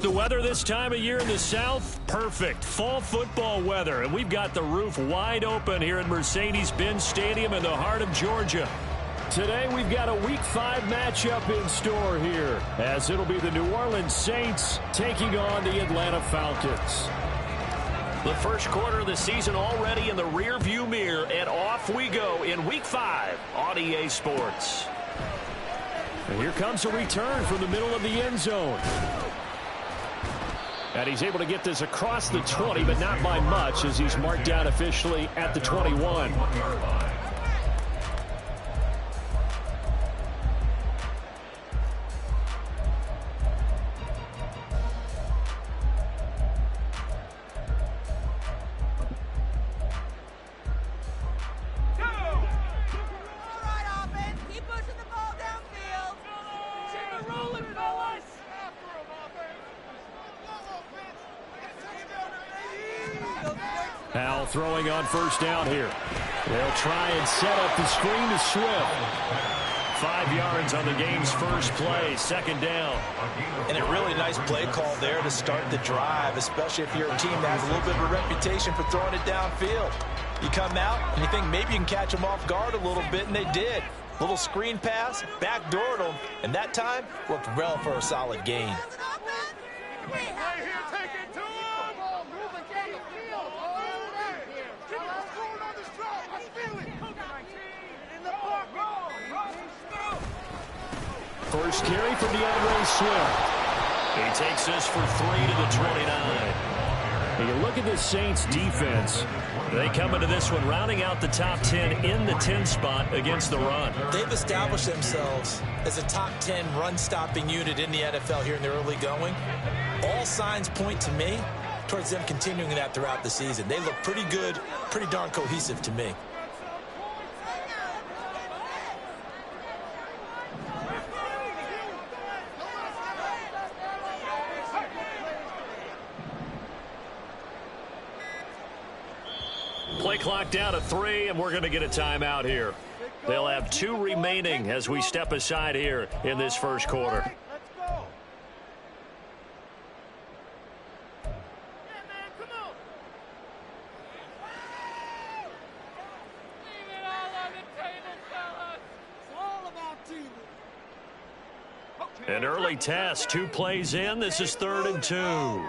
The weather this time of year in the South, perfect. Fall football weather, and we've got the roof wide open here at Mercedes-Benz Stadium in the heart of Georgia. Today we've got a Week 5 matchup in store here, as it'll be the New Orleans Saints taking on the Atlanta Falcons. The first quarter of the season already in the rearview mirror, and off we go in Week 5 on EA Sports. And here comes a return from the middle of the end zone. And he's able to get this across the 20, but not by much, as he's marked down officially at the 21. Powell throwing on first down here. They'll try and set up the screen to Swift. 5 yards on the game's first play, second down. And a really nice play call there to start the drive, especially if you're a team that has a little bit of a reputation for throwing it downfield. You come out and you think maybe you can catch them off guard a little bit, and they did. Little screen pass, backdoored them, and that time worked well for a solid gain. First carry for DeAndre Swift. He takes this for 3 to the 29. And you look at the Saints defense. They come into this one rounding out the top 10 in the 10 spot against the run. They've established themselves as a top 10 run-stopping unit in the NFL here in the early going. All signs point to me towards them continuing that throughout the season. They look pretty good, pretty darn cohesive to me. Play clock down to 3, and we're going to get a timeout here. They'll have 2 remaining as we step aside here in this first quarter. An early test, 2 plays in. This is 3rd and 2.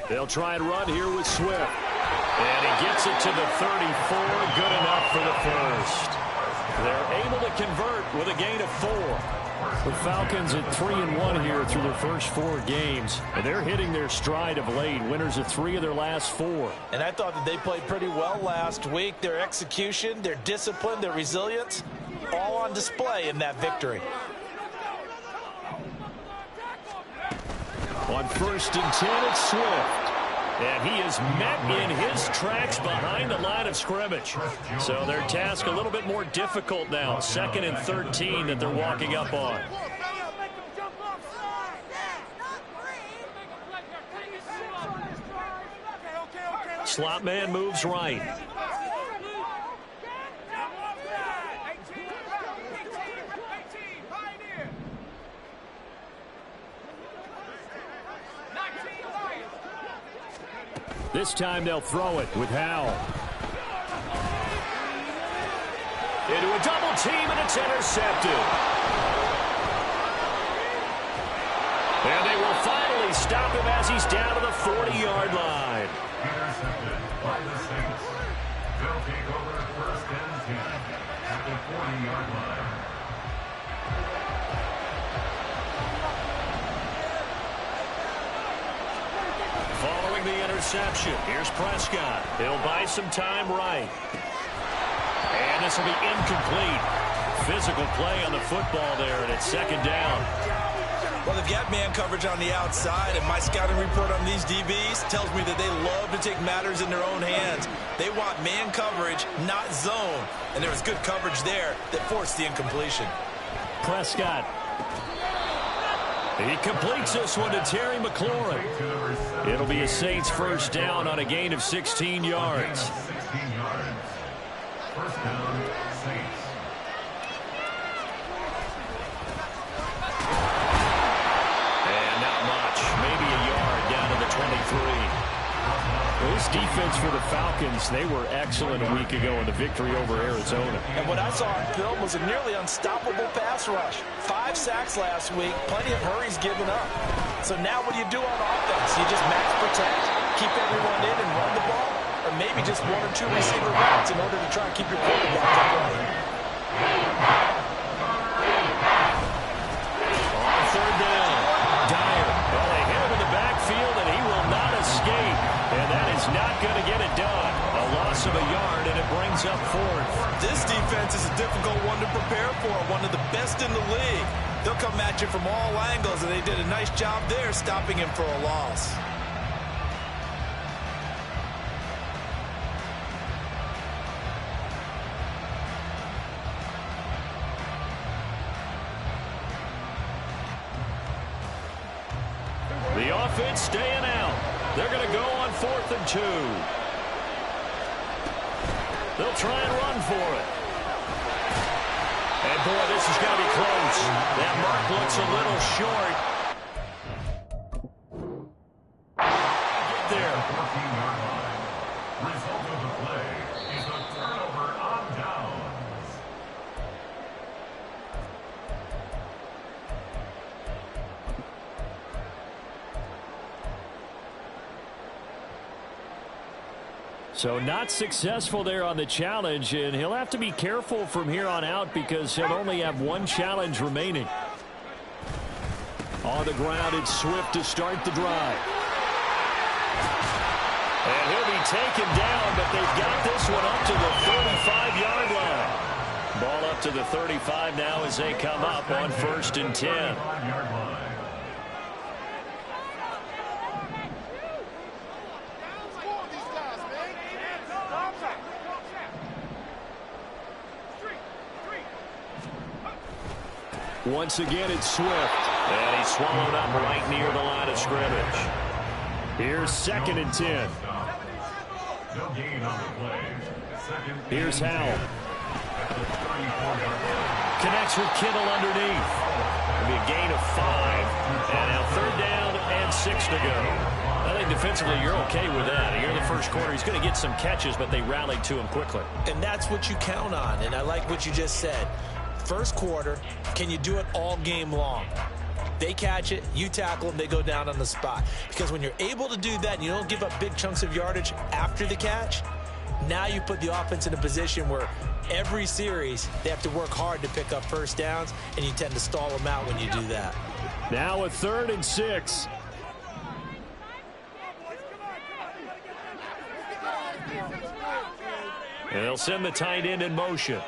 They'll try and run here with Swift. And he gets it to the 34. Good enough for the first. They're able to convert with a gain of 4. The Falcons at 3-1 here through their first 4 games. And they're hitting their stride of late. Winners of 3 of their last 4. And I thought that they played pretty well last week. Their execution, their discipline, their resilience, all on display in that victory. On 1st and 10, it's Swift. And he is met in his tracks behind the line of scrimmage. So their task a little bit more difficult now. 2nd and 13 that they're walking up on. Slot man moves right. This time they'll throw it with Howell. Into a double team, and it's intercepted. And they will finally stop him as he's down to the 40-yard line. Intercepted by the Saints. They'll take over 1st and 10 at the 40-yard line. Following the interception, here's Prescott. He'll buy some time right. And this will be incomplete. Physical play on the football there, and it's 2nd down. Well, they've got man coverage on the outside, and my scouting report on these DBs tells me that they love to take matters in their own hands. They want man coverage, not zone. And there was good coverage there that forced the incompletion. Prescott. He completes this one to Terry McLaurin. It'll be a Saints first down on a gain of 16 yards. 16 yards. First down, Saints. And not much. Maybe a yard down to the 23. This defense for the Falcons, they were excellent a week ago in the victory over Arizona. And what I saw on film was a nearly unstoppable pass rush. 5 sacks last week, plenty of hurries given up. So now what do you do on offense? You just max protect, keep everyone in and run the ball, or maybe just 1 or 2 receiver routes in order to try and keep your quarterback upright. On third down, Dyer. Well, they hit him in the backfield, and he will not escape. And that is not going to get it done. A loss of a yard, and it brings up 4th. This defense is a difficult one to prepare for, one of the best in the league. They'll come at you from all angles, and they did a nice job there stopping him for a loss. The offense staying out. They're going to go on 4th and 2. They'll try and run for it. And, boy, this is going to be close. That mark looks a little short. Get there. 14-yard line. Result of the play is a turnover on downs. So not successful there on the challenge, and he'll have to be careful from here on out because he'll only have 1 challenge remaining. On the ground, it's Swift to start the drive. And he'll be taken down, but they've got this one up to the 35-yard line. Ball up to the 35 now as they come up on 1st and 10. 35-yard line. Once again, it's Swift. And he's swallowed up right near the line of scrimmage. Here's 2nd and 10. No gain on the play. Second. Here's Howell. At the 34-yard line. Connects with Kittle underneath. It'll be a gain of 5. And now 3rd down and 6 to go. I think defensively you're okay with that. Here in the first quarter, he's going to get some catches, but they rallied to him quickly. And that's what you count on, and I like what you just said. First quarter, can you do it all game long? They catch it, you tackle them, they go down on the spot. Because when you're able to do that and you don't give up big chunks of yardage after the catch, now you put the offense in a position where every series they have to work hard to pick up first downs, and you tend to stall them out when you do that. Now a 3rd and 6. And they'll send the tight end in motion.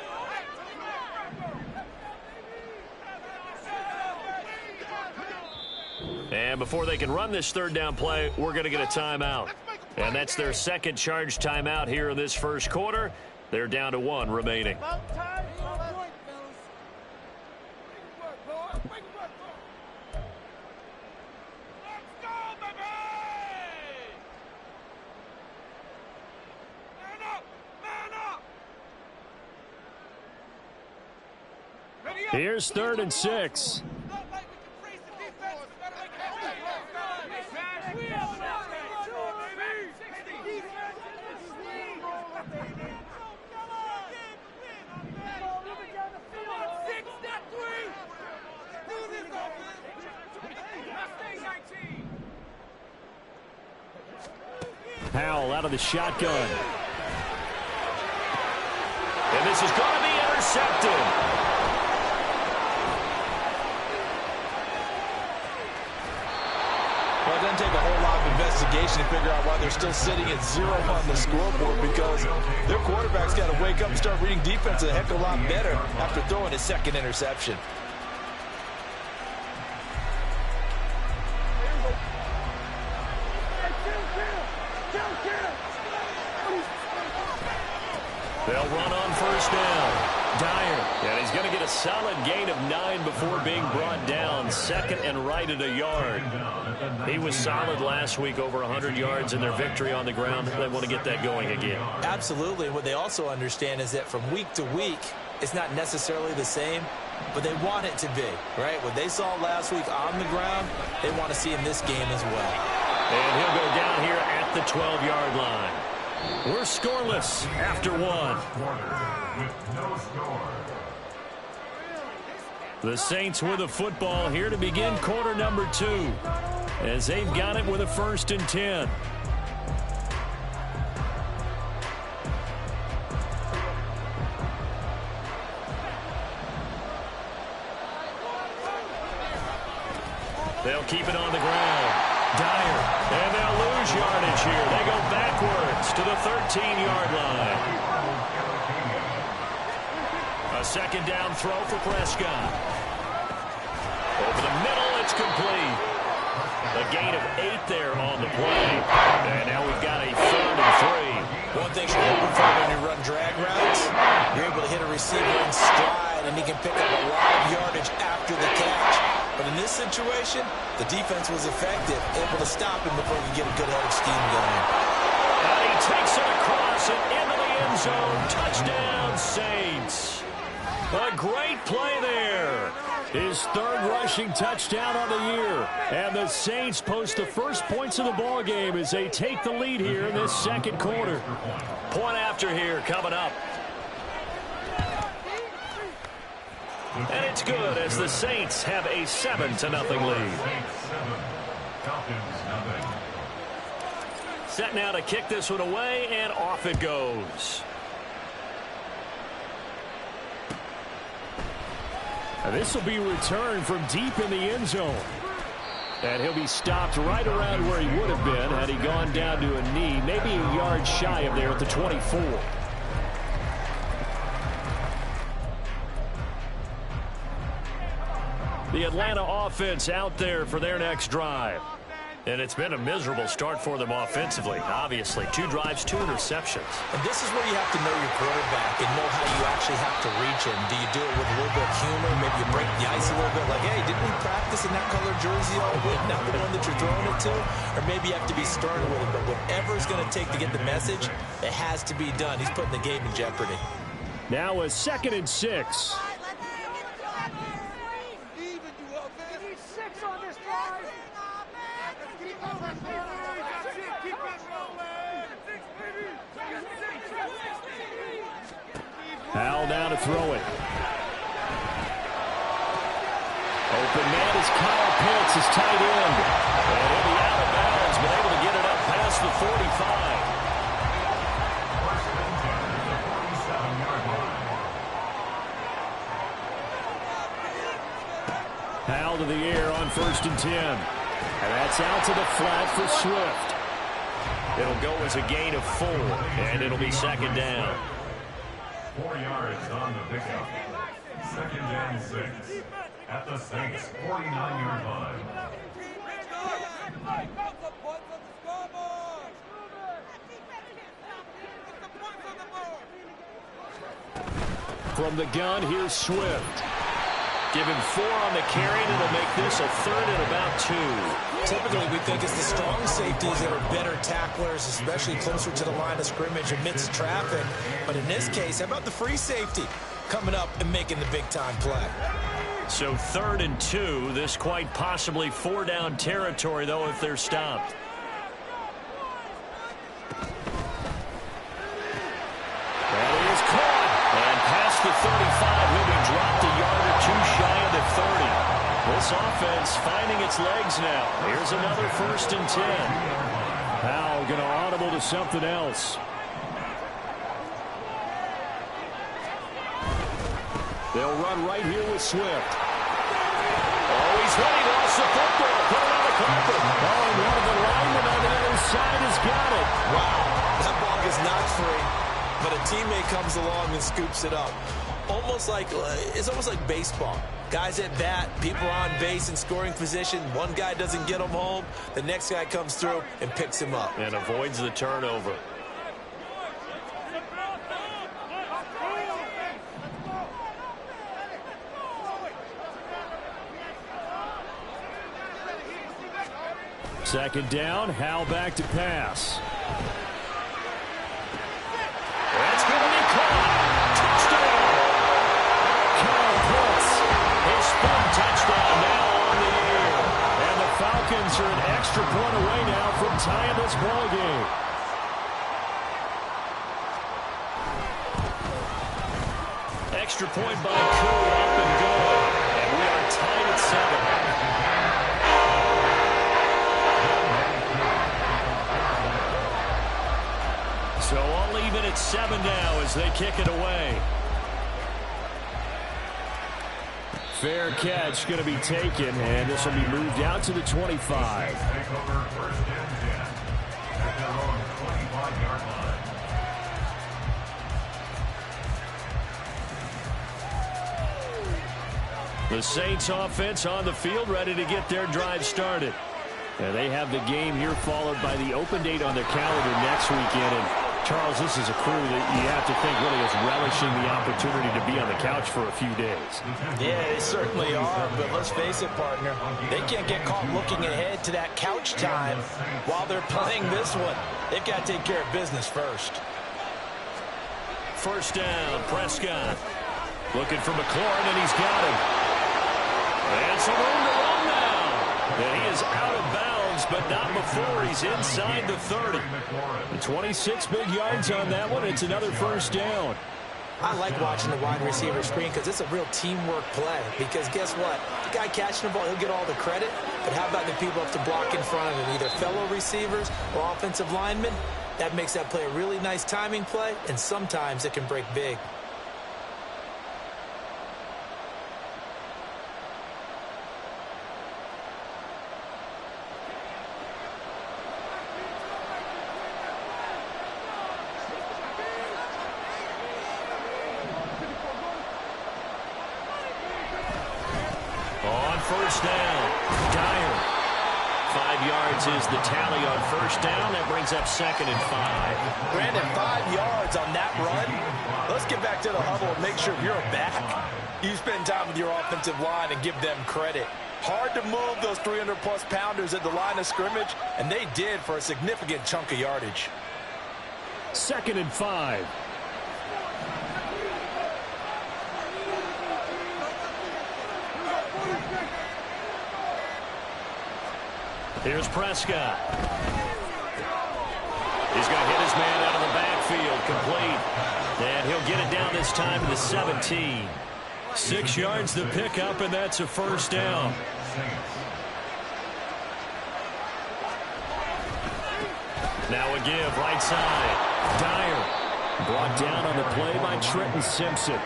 And before they can run this 3rd down play, we're going to get a timeout. And that's their 2nd charge timeout here in this first quarter. They're down to 1 remaining. Here's 3rd and 6. Howell out of the shotgun. And this is going to be intercepted. Well, it doesn't take a whole lot of investigation to figure out why they're still sitting at 0 on the scoreboard, because their quarterback's got to wake up and start reading defense a heck of a lot better after throwing his 2nd interception. They'll run on 1st down. Dyer. And he's going to get a solid gain of 9 before being brought down. Second and right at a yard. He was solid last week, over 100 yards in their victory on the ground. They want to get that going again. Absolutely. What they also understand is that from week to week, it's not necessarily the same, but they want it to be, right? What they saw last week on the ground, they want to see in this game as well. And he'll go down here at the 12-yard line. We're scoreless after one. With no score. The Saints with the football here to begin quarter number 2, as they've got it with a 1st and 10. They'll keep it on the ground. Dyer, and they'll lose yardage here. They go backwards to the 13-yard line. A 2nd down throw for Prescott. Over the middle, it's complete. A gain of 8 there on the play. And now we've got a 3rd and 3. One thing you're hoping for when you run drag routes, you're able to hit a receiver in stride, and he can pick up a lot of yardage after the catch. But in this situation, the defense was effective, able to stop him before he could get a good head of steam going. And he takes it across and into the end zone. Touchdown, Saints. A great play there. His 3rd rushing touchdown on the year. And the Saints post the first points of the ball game as they take the lead here in this 2nd quarter. Point after here coming up. And it's good as the Saints have a 7-0 lead. Set now to kick this one away, and off it goes. And this will be returned from deep in the end zone. And he'll be stopped right around where he would have been had he gone down to a knee, maybe a yard shy of there at the 24. The Atlanta offense out there for their next drive. And it's been a miserable start for them offensively, obviously. 2 drives, 2 interceptions. And this is where you have to know your quarterback and know how you actually have to reach him. Do you do it with a little bit of humor? Maybe you break the ice a little bit, like, hey, didn't we practice in that color jersey all week, not the one that you're throwing it to? Or maybe you have to be stern with him. But whatever it's going to take to get the message, it has to be done. He's putting the game in jeopardy. Now a 2nd and 6. Howell now to throw it. Open man is Kyle Pitts, his tight end. And he'll be out of bounds, but able to get it up past the 45. Howell to the air on 1st and 10. And that's out to the flat for Swift. It'll go as a gain of 4, and it'll be 2nd down. 4 yards on the pickup. 2nd and 6. At the Saints' 49-yard line. From the gun, here's Swift. Give him 4 on the carry, and it'll make this a 3rd and about 2. Typically, we think it's the strong safeties that are better tacklers, especially closer to the line of scrimmage amidst traffic. But in this case, how about the free safety coming up and making the big-time play? So 3rd and 2. This quite possibly 4-down territory, though, if they're stopped. That is caught. And past the 35, he'll be dropped a yard or 2 shy of the 30. This offense finding its legs now. Here's another 1st and 10. Howell going to audible to something else. They'll run right here with Swift. Oh, he's ready. Lost the football. Put it on the carpet. Oh, and one of the linemen on the other side has got it. Wow, that ball is not free, but a teammate comes along and scoops it up. It's almost like baseball. Guys at bat, people are on base in scoring position. One guy doesn't get him home. The next guy comes through and picks him up. And avoids the turnover. Second down, Howell back to pass. That's going to be caught. Touchdown. Kyle Pitts, his third touchdown now on the year. And the Falcons are an extra point away now from tying this ball game. Extra point by Koo, up and good. And we are tied at 7. So all even at 7 now as they kick it away. Fair catch going to be taken, and this will be moved out to the 25. The Saints offense on the field, ready to get their drive started. And they have the game here followed by the open date on their calendar next weekend. And Charles, this is a crew that you have to think really is relishing the opportunity to be on the couch for a few days. Yeah, they certainly are, but let's face it, partner. They can't get caught looking ahead to that couch time while they're playing this one. They've got to take care of business first. First down, Prescott. Looking for McLaurin, and he's got him. And some room to run now. And he is out of bounds, but not before he's inside the 30. 26 big yards on that one. It's another first down. I like watching the wide receiver screen because it's a real teamwork play. Because guess what? The guy catching the ball, he'll get all the credit. But how about the people up to block in front of him, either fellow receivers or offensive linemen? That makes that play a really nice timing play, and sometimes it can break big. First down, Dyer. 5 yards is the tally on first down. That brings up 2nd and 5. Brandon, 5 yards on that run. Let's get back to the huddle and make sure you're back. You spend time with your offensive line and give them credit. Hard to move those 300-plus pounders at the line of scrimmage, and they did for a significant chunk of yardage. 2nd and 5. Here's Prescott. He's going to hit his man out of the backfield, complete. And he'll get it down this time to the 17. 6 yards the pickup, and that's a first down. Now a give, right side. Dyer brought down on the play by Trenton Simpson.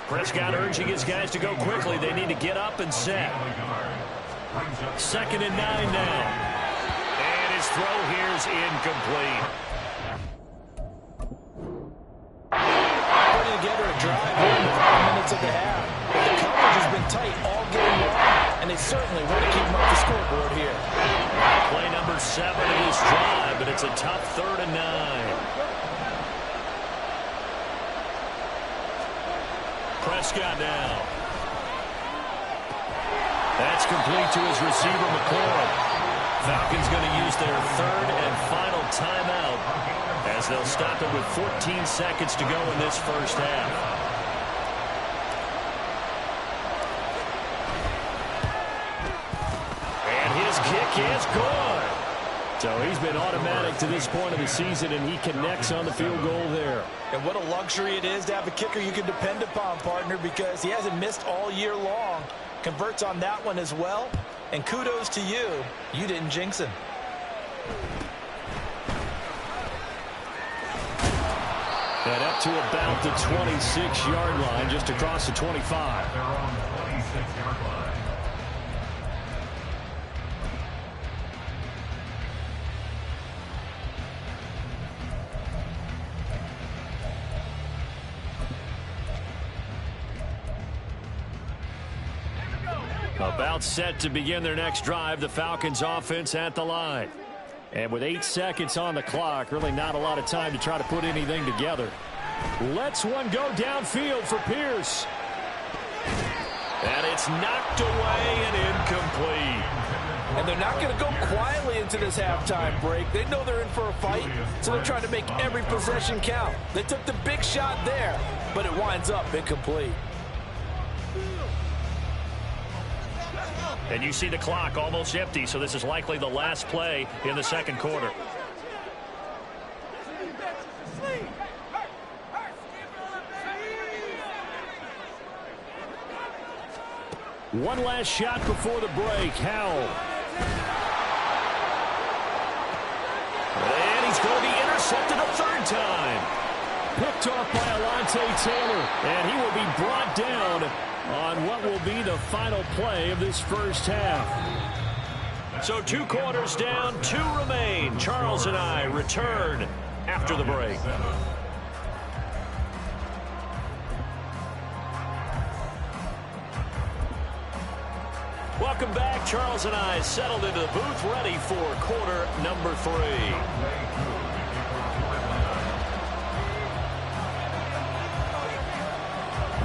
Prescott urging his guys to go quickly. They need to get up and set. 2nd and 9 now. And his throw here is incomplete. Putting together a drive here in the 5 minutes of the half. But the coverage has been tight all game long, and they certainly want to keep them up the scoreboard here. Play number 7 of this drive, but it's a tough 3rd and 9. Prescott now. That's complete to his receiver, McLaurin. Falcons going to use their 3rd and final timeout as they'll stop it with 14 seconds to go in this first half. And his kick is good. So he's been automatic to this point of the season, and he connects on the field goal there. And what a luxury it is to have a kicker you can depend upon, partner, because he hasn't missed all year long. Converts on that one as well. And kudos to you. You didn't jinx him. And up to about the 26-yard line, just across the 25. They're on the 26-yard line. About set to begin their next drive, the Falcons offense at the line. And with 8 seconds on the clock, really not a lot of time to try to put anything together. Lets one go downfield for Pierce. And it's knocked away and incomplete. And they're not going to go quietly into this halftime break. They know they're in for a fight, so they're trying to make every possession count. They took the big shot there, but it winds up incomplete. And you see the clock almost empty, so this is likely the last play in the second quarter. One last shot before the break. Howell. And he's going to be intercepted a third time. Picked off by Alontae Taylor. And he will be brought down on what will be the final play of this first half. So 2 quarters down, 2 remain. Charles and I return after the break. Welcome back. Charles and I settled into the booth, ready for quarter number 3.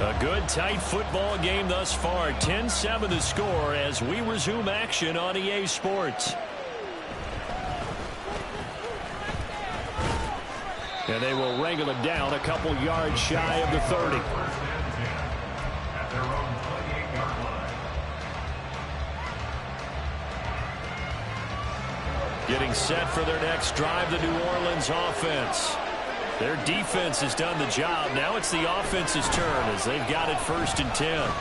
A good, tight football game thus far. 10-7 the score as we resume action on EA Sports. And they will wrangle it down a couple yards shy of the 30. Getting set for their next drive, the New Orleans offense. Their defense has done the job. Now it's the offense's turn as they've got it 1st and 10.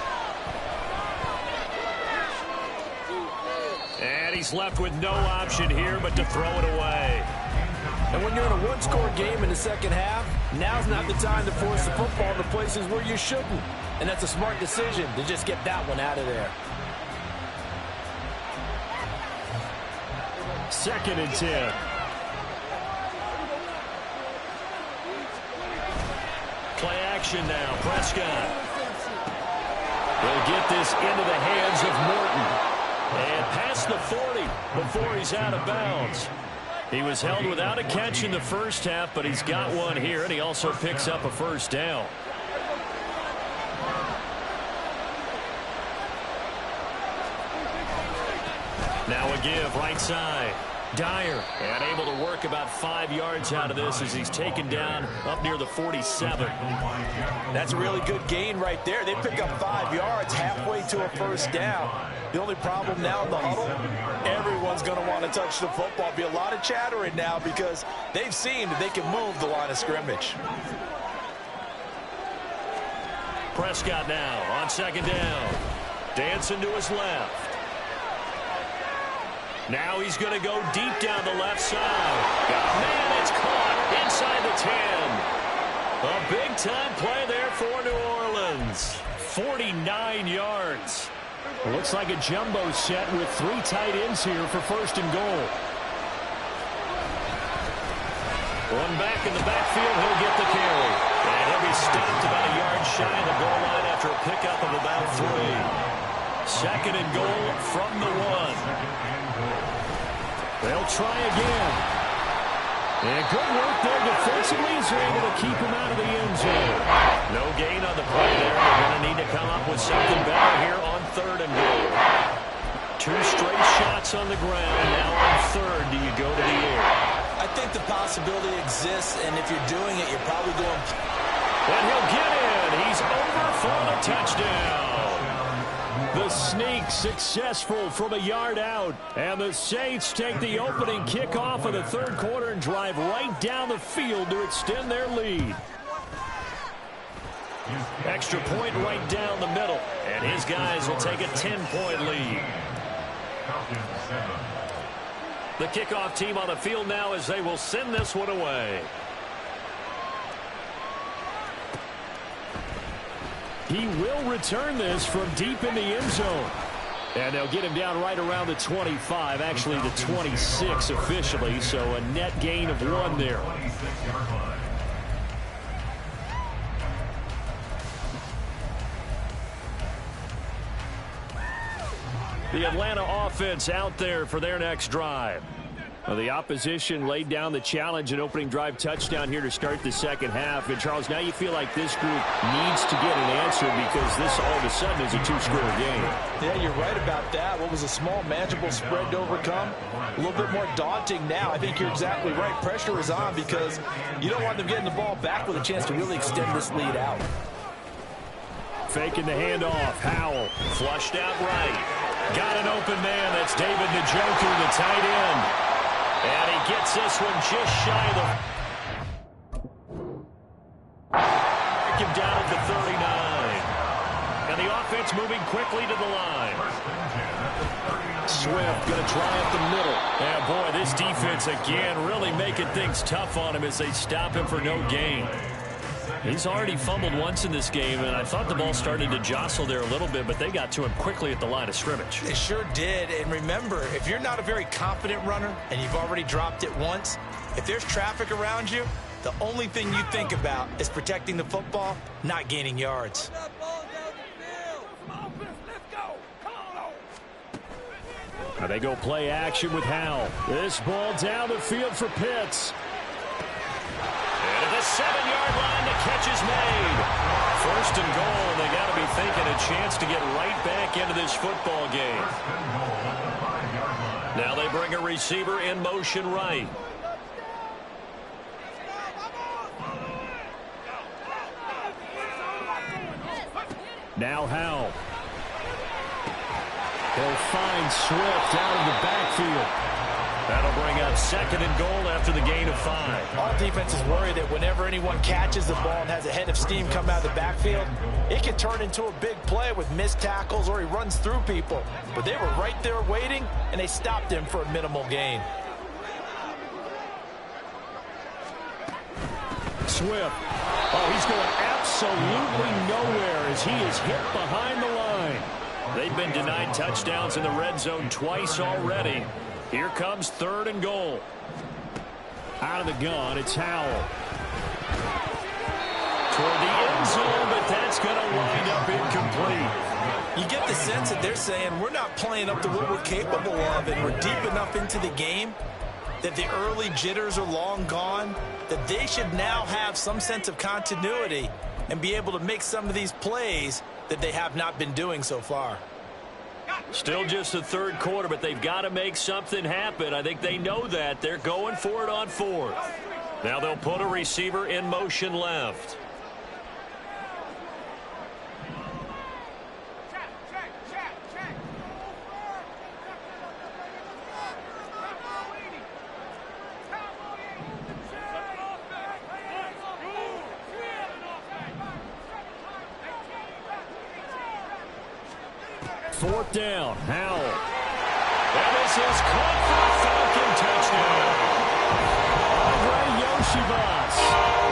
And he's left with no option here but to throw it away. And when you're in a one-score game in the second half, now's not the time to force the football to places where you shouldn't. And that's a smart decision to just get that one out of there. 2nd and 10. Play action now. Prescott. They'll get this into the hands of Morton. And past the 40 before he's out of bounds. He was held without a catch in the first half, but he's got one here, and he also picks up a first down. Now a give, right side. Dyer, and able to work about 5 yards out of this as he's taken down up near the 47. That's a really good gain right there. They pick up 5 yards halfway to a first down. The only problem now in the huddle, everyone's going to want to touch the football. Be a lot of chattering now because they've seen that they can move the line of scrimmage. Prescott now on 2nd down. Dancing to his left. Now he's going to go deep down the left side. Man, it's caught inside the 10. A big-time play there for New Orleans. 49 yards. Well, looks like a jumbo set with 3 tight ends here for 1st and goal. One back in the backfield, he'll get the carry. And he'll be stopped about a yard shy of the goal line after a pickup of about 3. 2nd and goal from the 1. They'll try again. And good work there defensively as they're able to keep him out of the end zone. No gain on the play there. They're going to need to come up with something better here on 3rd and goal. 2 straight shots on the ground. Now on 3rd, do you go to the air? I think the possibility exists, and if you're doing it, you're probably going... And he'll get in. He's over for the touchdown. The sneak successful from a yard out. And the Saints take the opening kickoff of the 3rd quarter and drive right down the field to extend their lead. Extra point right down the middle. And his guys will take a 10-point lead. The kickoff team on the field now as they will send this one away. He will return this from deep in the end zone. And they'll get him down right around the 25, actually the 26 officially, so a net gain of 1 there. The Atlanta offense out there for their next drive. Well, the opposition laid down the challenge and opening drive touchdown here to start the second half. And, Charles, now you feel like this group needs to get an answer because this all of a sudden is a two-score game. Yeah, you're right about that. What was a small, manageable spread to overcome, a little bit more daunting now. I think you're exactly right. Pressure is on because you don't want them getting the ball back with a chance to really extend this lead out. Faking the handoff. Howell flushed out right. Got an open man. That's David Njoku, the tight end. And he gets this one just shy of the... Break him down at the 39. And the offense moving quickly to the line. Swift going to try up the middle. Yeah, boy, this defense again really making things tough on him as they stop him for no gain. He's already fumbled once in this game, and I thought the ball started to jostle there a little bit, but they got to him quickly at the line of scrimmage. They sure did, and remember, if you're not a very confident runner and you've already dropped it once, if there's traffic around you, the only thing you think about is protecting the football, not gaining yards. Now they go play action with Howell. This ball down the field for Pitts. And at the 7-yard line, the catch is made. First and goal, and they got to be thinking a chance to get right back into this football game. Now they bring a receiver in motion right. Now Howell. He'll find Swift out of the backfield. That'll bring up second and goal after the gain of 5. All defenses worry that whenever anyone catches the ball and has a head of steam come out of the backfield, it can turn into a big play with missed tackles or he runs through people. But they were right there waiting, and they stopped him for a minimal gain. Swift. Oh, he's going absolutely nowhere as he is hit behind the line. They've been denied touchdowns in the red zone twice already. Here comes third and goal. Out of the gun, it's Howell. Toward the end zone, but that's going to wind up incomplete. You get the sense that they're saying we're not playing up to what we're capable of, and we're deep enough into the game that the early jitters are long gone, that they should now have some sense of continuity and be able to make some of these plays that they have not been doing so far. Still just the third quarter, but they've got to make something happen. I think they know that. They're going for it on fourth. Now they'll put a receiver in motion left. Fourth down, Howell. And this is caught for a Falcon touchdown. Andre Yoshibas,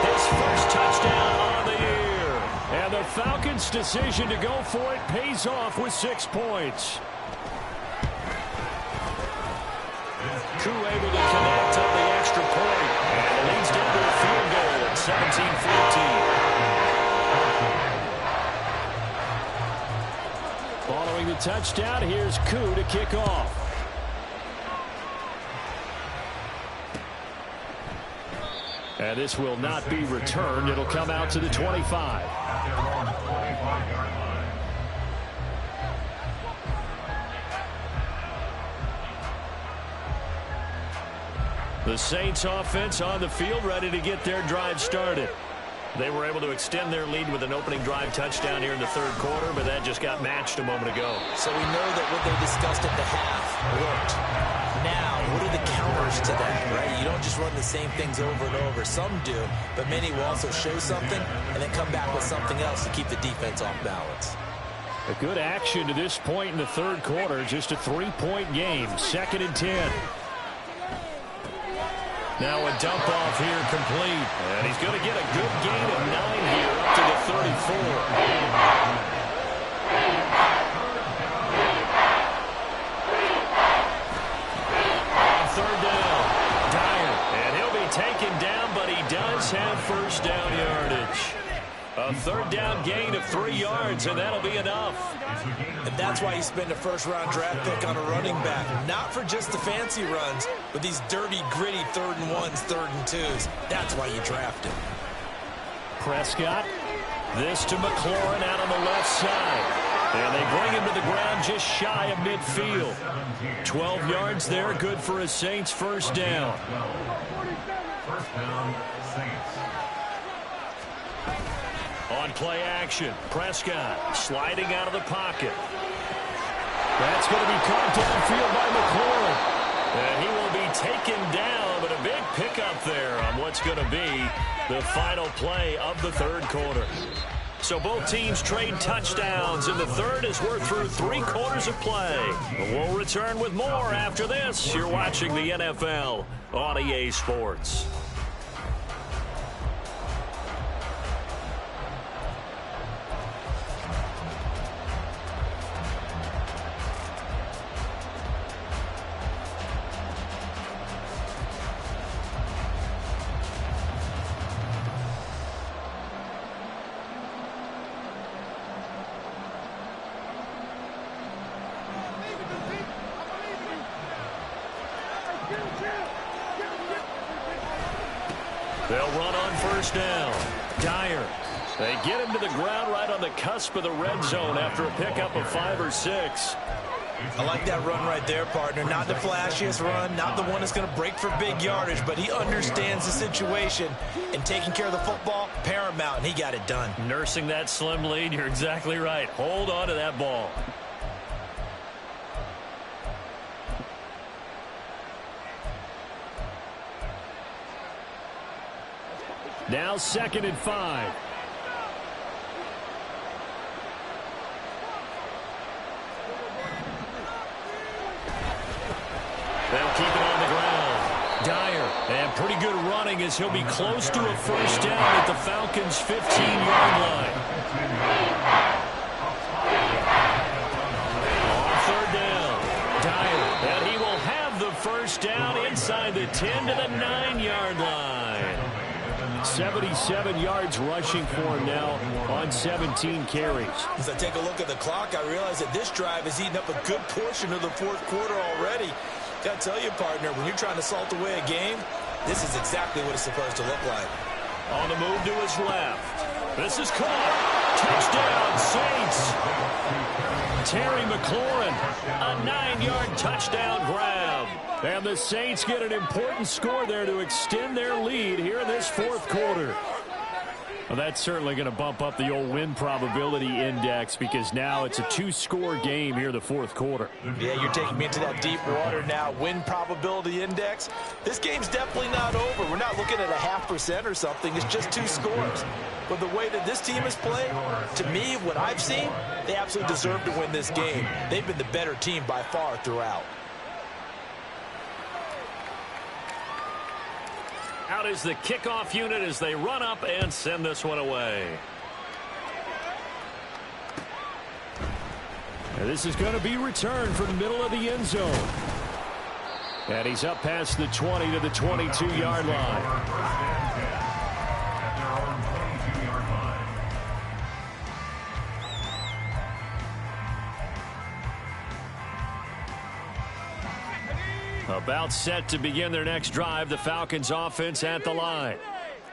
his first touchdown on the year. And the Falcons' decision to go for it pays off with 6 points. Koo able to connect on the extra point. And it leads down to a field goal at 17-14. Following the touchdown, here's Koo to kick off. And this will not be returned. It'll come out to the 25. The Saints offense on the field, ready to get their drive started. They were able to extend their lead with an opening drive touchdown here in the third quarter, but that just got matched a moment ago. So we know that what they discussed at the half worked. Now, what are the counters to that, right? You don't just run the same things over and over. Some do, but many will also show something and then come back with something else to keep the defense off balance. A good action to this point in the third quarter. Just a 3-point game. 2nd and 10. Now a dump off here complete. And he's going to get a good gain of 9 here up to the 34. On third down, Dyer. And he'll be taken down, but he does have first down yardage. A third down gain of 3 yards, and that'll be enough. And that's why you spend a first-round draft pick on a running back. Not for just the fancy runs, but these dirty, gritty 3rd and 1s, 3rd and 2s. That's why you draft him. Prescott. This to McLaurin out on the left side. And they bring him to the ground just shy of midfield. 12 yards there, good for a Saints first down. First down, Saints. On play action, Prescott sliding out of the pocket. That's going to be caught downfield by McLaurin. And he will be taken down, but a big pickup there on what's going to be the final play of the third quarter. So both teams trade touchdowns in the third as we're through 3 quarters of play. We'll return with more after this. You're watching the NFL on EA Sports. They'll run on first down. Dyer. They get him to the ground right on the cusp of the red zone after a pickup of 5 or 6. I like that run right there, partner. Not the flashiest run, not the one that's going to break for big yardage, but he understands the situation, and taking care of the football, paramount, and he got it done. Nursing that slim lead, you're exactly right. Hold on to that ball. Now 2nd and 5. They'll keep it on the ground. Dyer, and pretty good running as he'll be close to a first down at the Falcons' 15-yard line. On third down, Dyer, and he will have the first down inside the 10 to the 9-yard line. 77 yards rushing for him now on 17 carries. As I take a look at the clock, I realize that this drive has eaten up a good portion of the fourth quarter already. Got to tell you, partner, when you're trying to salt away a game, this is exactly what it's supposed to look like. On the move to his left. This is caught. Touchdown, Saints. Terry McLaurin, a 9-yard touchdown grab. And the Saints get an important score there to extend their lead here in this fourth quarter. Well, that's certainly going to bump up the old win probability index because now it's a 2-score game here in the fourth quarter. Yeah, you're taking me into that deep water now. Win probability index. This game's definitely not over. We're not looking at a 0.5% or something. It's just 2 scores. But the way that this team has played, to me, what I've seen, they absolutely deserve to win this game. They've been the better team by far throughout. Out is the kickoff unit as they run up and send this one away. And this is going to be returned from the middle of the end zone. And he's up past the 20 to the 22-yard line. About set to begin their next drive, the Falcons offense at the line.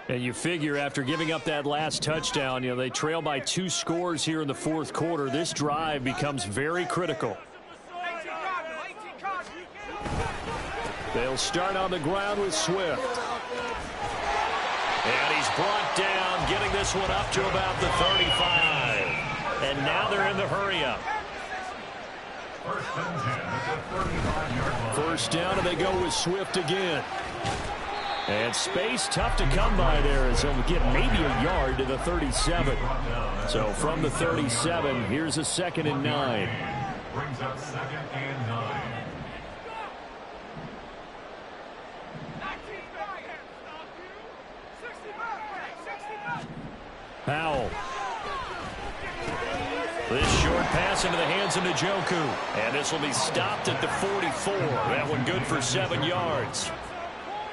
And you figure after giving up that last touchdown, they trail by 2 scores here in the fourth quarter. This drive becomes very critical. They'll start on the ground with Swift. And he's brought down, getting this one up to about the 35. And now they're in the hurry-up. First down, and they go with Swift again. And space tough to come by there as he'll get maybe a yard to the 37. So from the 37, here's a 2nd and 9. Brings up 2nd and 9. Powell. This short pass into the hands of Njoku. And this will be stopped at the 44. That one good for 7 yards.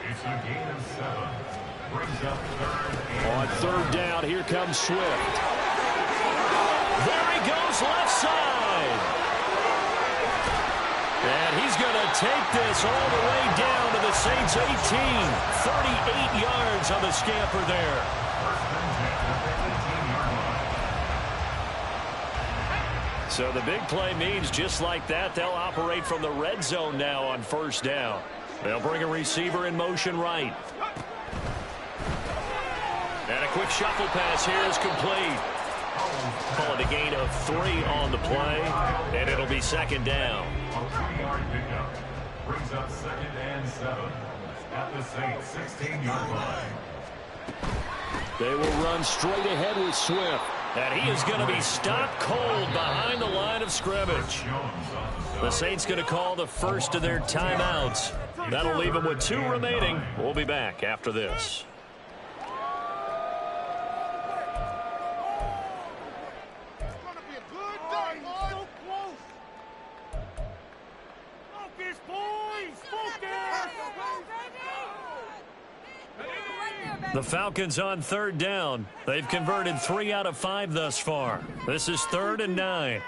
It's a gain of 7. Brings up third and On third down, here comes Swift. There he goes, left side. And he's going to take this all the way down to the Saints' 18. 38 yards on the scamper there. first and 10 at the 18-yard line. So the big play means just like that, they'll operate from the red zone now on first down. They'll bring a receiver in motion right. And a quick shuffle pass here is complete. Call it a gain of 3 on the play, and it'll be second down. A 3-yard pickup brings up second and 7 at the Saints' 16-yard line. They will run straight ahead with Swift. And he is going to be stopped cold behind the line of scrimmage. The Saints going to call the first of their timeouts. That'll leave them with 2 remaining. We'll be back after this. The Falcons on third down. They've converted 3 out of 5 thus far. This is 3rd and 9.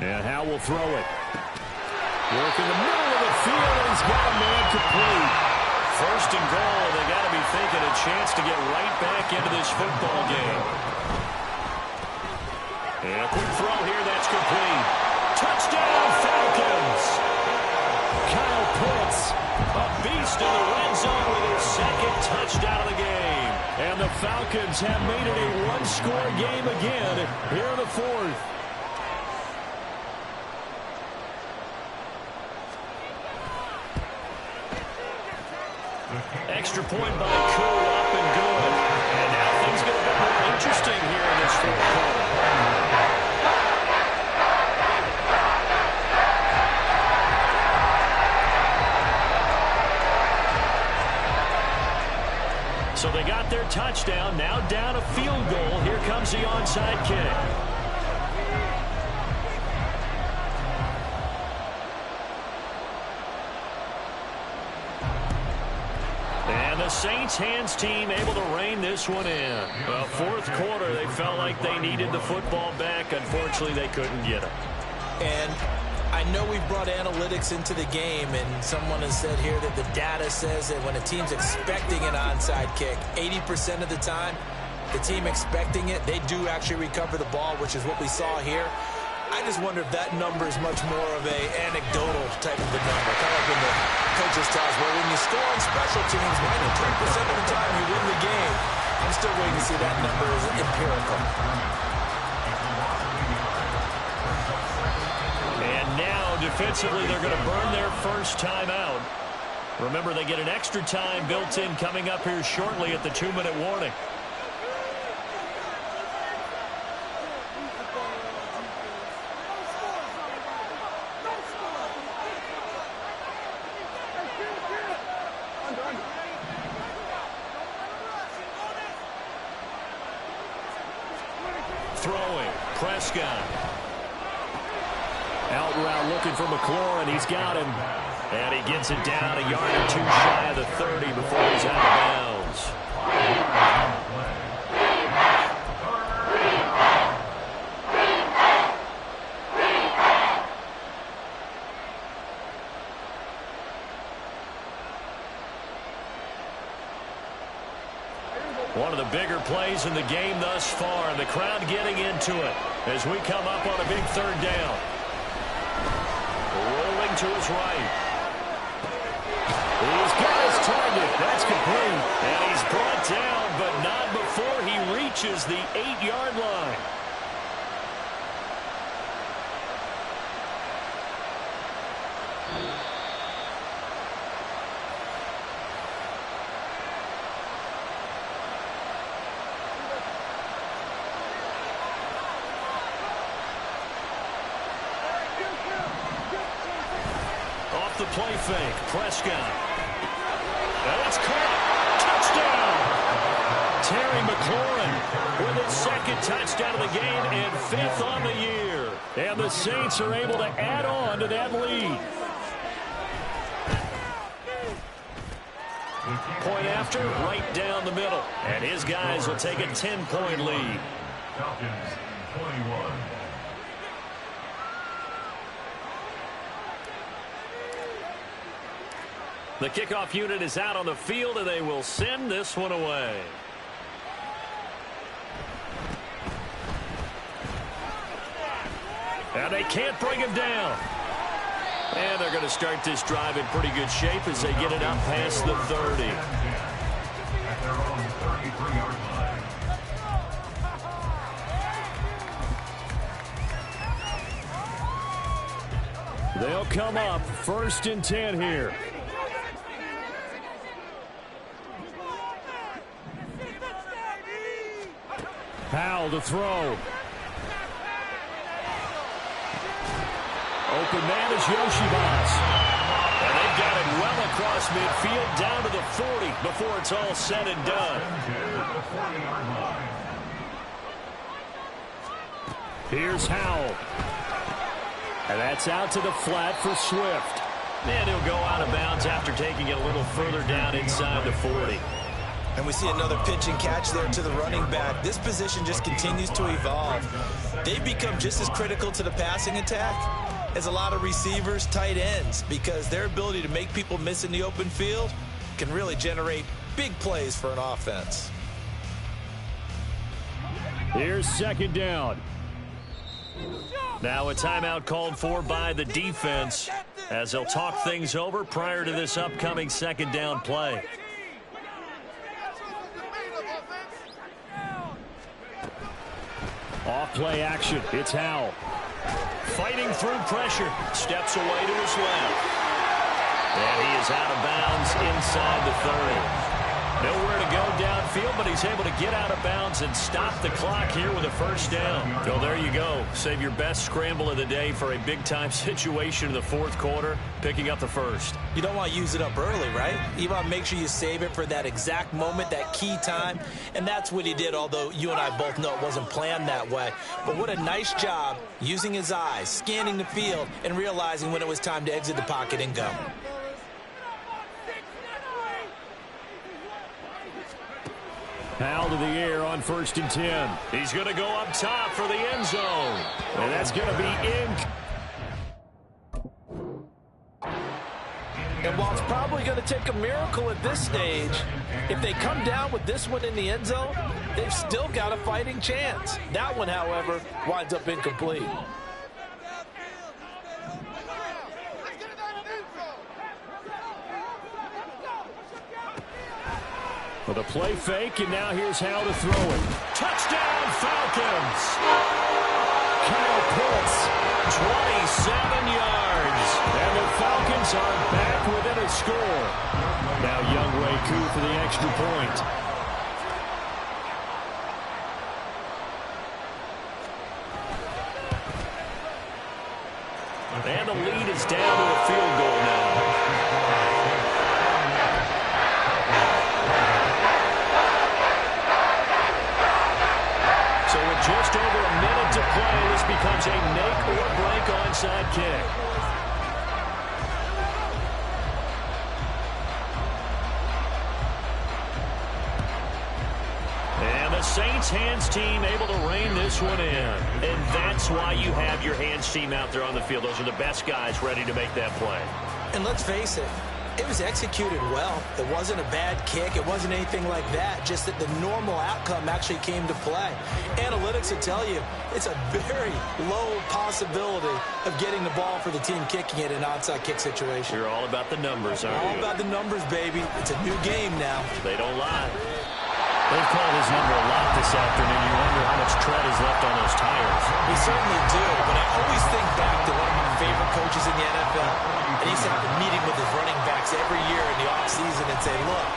And Howe will throw it. Work in the middle of the field, and he's got a man complete. First and goal, they got to be thinking a chance to get right back into this football game. And a quick throw here, that's complete. Touchdown, Falcons! Kyle Pitts, a beast in the red zone with his second touchdown of the game. And the Falcons have made it a one-score game again here in the 4th. Extra point by Koo, up and good. And now things get a bit more interesting here in this 4th quarter. So they got their touchdown, now down a field goal. Here comes the onside kick. The Saints hands team able to rein this one in. Well, 4th quarter, they felt like they needed the football back. Unfortunately, they couldn't get it. And I know we've brought analytics into the game, and someone has said here that the data says that when a team's expecting an onside kick, 80% of the time, the team expecting it, they do actually recover the ball, which is what we saw here. I just wonder if that number is much more of a anecdotal type of a number. Kind of like when the coaches tell us, well, when you score on special teams, 93% of the time you win the game. I'm still waiting to see that number is empirical. And now, defensively, they're going to burn their first timeout. Remember, they get an extra time built in coming up here shortly at the 2-minute warning. Throwing, Prescott. Out route looking for McLaurin. He's got him. And he gets it down a yard or 2 shy of the 30 before he's out of bounds. One of the bigger plays in the game thus far, and the crowd getting into it as we come up on a big 3rd down. Rolling to his right. He's got his target. That's complete. And he's brought down, but not before he reaches the 8-yard line. The play fake, Prescott. And it's caught. Touchdown! Terry McLaurin with his second touchdown of the game and 5th on the year. And the Saints are able to add on to that lead. Point after, right down the middle. And his guys will take a 10-point lead. Falcons 21. The kickoff unit is out on the field, and they will send this one away. And they can't bring him down. And they're going to start this drive in pretty good shape as they get it up past the 30. At their own 33-yard line. They'll come up 1st and 10 here. Powell to throw. Open man is Yoshibas. And they've got it well across midfield down to the 40 before it's all said and done. Here's Howell. And that's out to the flat for Swift. And he'll go out of bounds after taking it a little further down inside the 40. And we see another pitch and catch there to the running back. This position just continues to evolve. They've become just as critical to the passing attack as a lot of receivers, tight ends, because their ability to make people miss in the open field can really generate big plays for an offense. Here's 2nd down. Now a timeout called for by the defense as they'll talk things over prior to this upcoming 2nd down play. Off play action. It's Howell. Fighting through pressure. Steps away to his left. And he is out of bounds inside the 30. Nowhere to go downfield, but he's able to get out of bounds and stop the clock here with a 1st down. So there you go. Save your best scramble of the day for a big-time situation in the 4th quarter, picking up the 1st. You don't want to use it up early, right? You want to make sure you save it for that exact moment, that key time, and that's what he did, although you and I both know it wasn't planned that way. But what a nice job using his eyes, scanning the field, and realizing when it was time to exit the pocket and go. Powell to the air on 1st and 10. He's going to go up top for the end zone. And that's going to be in. And while it's probably going to take a miracle at this stage, if they come down with this one in the end zone, they've still got a fighting chance. That one, however, winds up incomplete. With a play fake, and now here's how to throw it. Touchdown, Falcons! Kyle Pitts, 27 yards. And the Falcons are back within a score. Now Younghoe Koo for the extra point. And the lead is down to a field goal now. Just over a minute to play. This becomes a make or break onside kick. And the Saints hands team able to rein this one in. And that's why you have your hands team out there on the field. Those are the best guys ready to make that play. And let's face it, it was executed well. It wasn't a bad kick. It wasn't anything like that. Just that the normal outcome actually came to play. Analytics will tell you it's a very low possibility of getting the ball for the team kicking it in an onside kick situation. You're all about the numbers, aren't you? All about the numbers, baby. It's a new game now. They don't lie. They've called his number a lot this afternoon. You wonder how much tread is left on those tires. We certainly do, but I always think back to one of my favorite coaches in the NFL. And he used to have a meeting with his running backs every year in the offseason and say, look,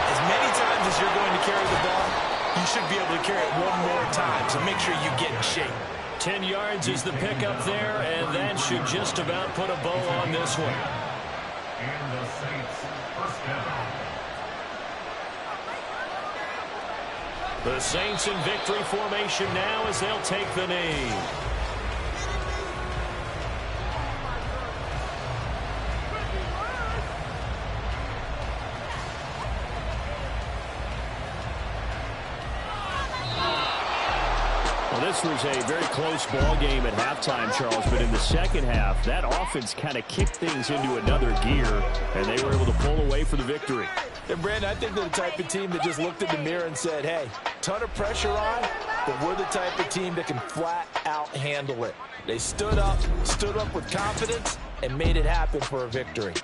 as many times as you're going to carry the ball, you should be able to carry it one more time, so make sure you get in shape. 10 yards is the pickup there, and that should just about put a bow on this one. And the Saints, 1st down. The Saints in victory formation now as they'll take the knee. This was a very close ball game at halftime, Charles, but in the second half, that offense kind of kicked things into another gear, and they were able to pull away for the victory. And, Brandon, I think they're the type of team that just looked in the mirror and said, hey, ton of pressure on, but we're the type of team that can flat out handle it. They stood up with confidence, and made it happen for a victory.